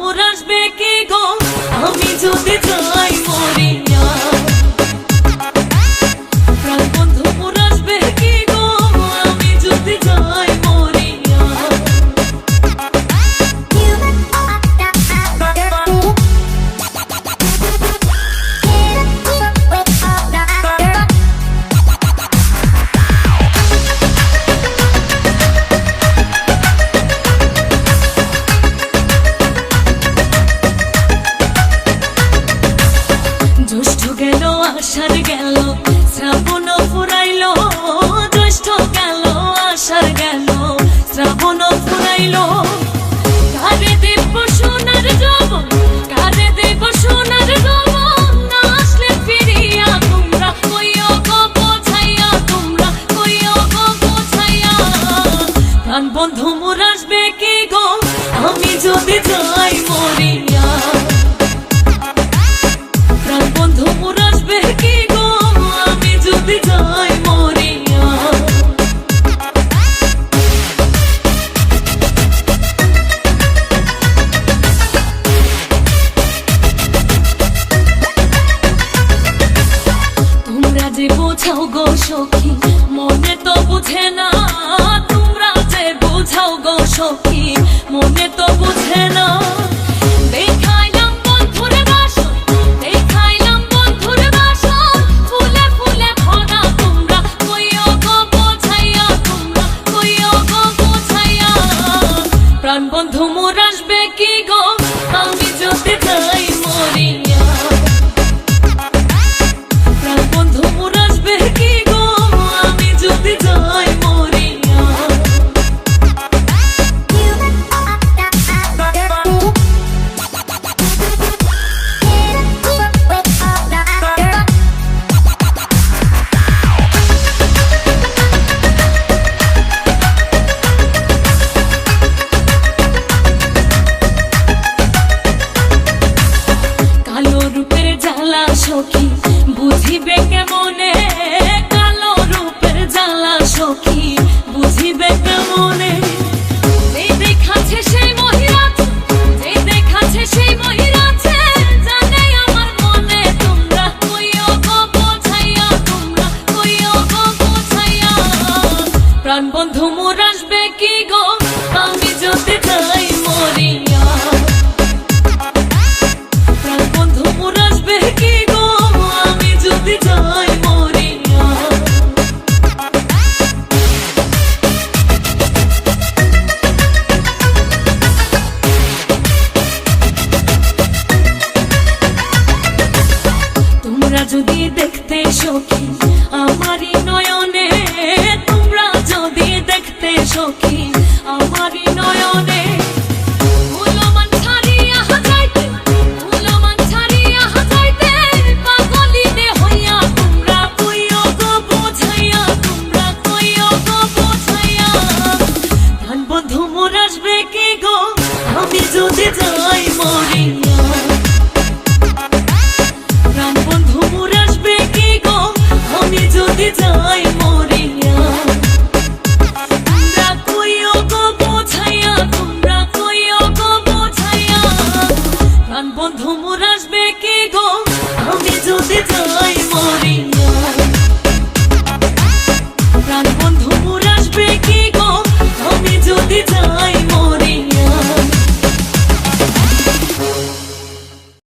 মোর আসবে কি গো আমি যদি যাই মরিয়া। প্রাণ বন্ধু মোর আসবে কি গো আমি যদি যাই মরিয়া। জ্যৈষ্ঠ গেল আষাঢ় গেল শ্রাবণ ফুরাইল, জ্যৈষ্ঠ গেল আষাঢ় গেল শ্রাবণ ফুরাইল। কারে দেব সোনার যৌবন, কারে দেব সোনার যৌবন, না আসলে ফিরিয়া তোমরা কইও গো বোঝাইয়া, তোমরা কইও গো বোঝাইয়া। প্রাণ বন্ধু মোর আসবে কি গো আমি যদি যাই মরিয়া।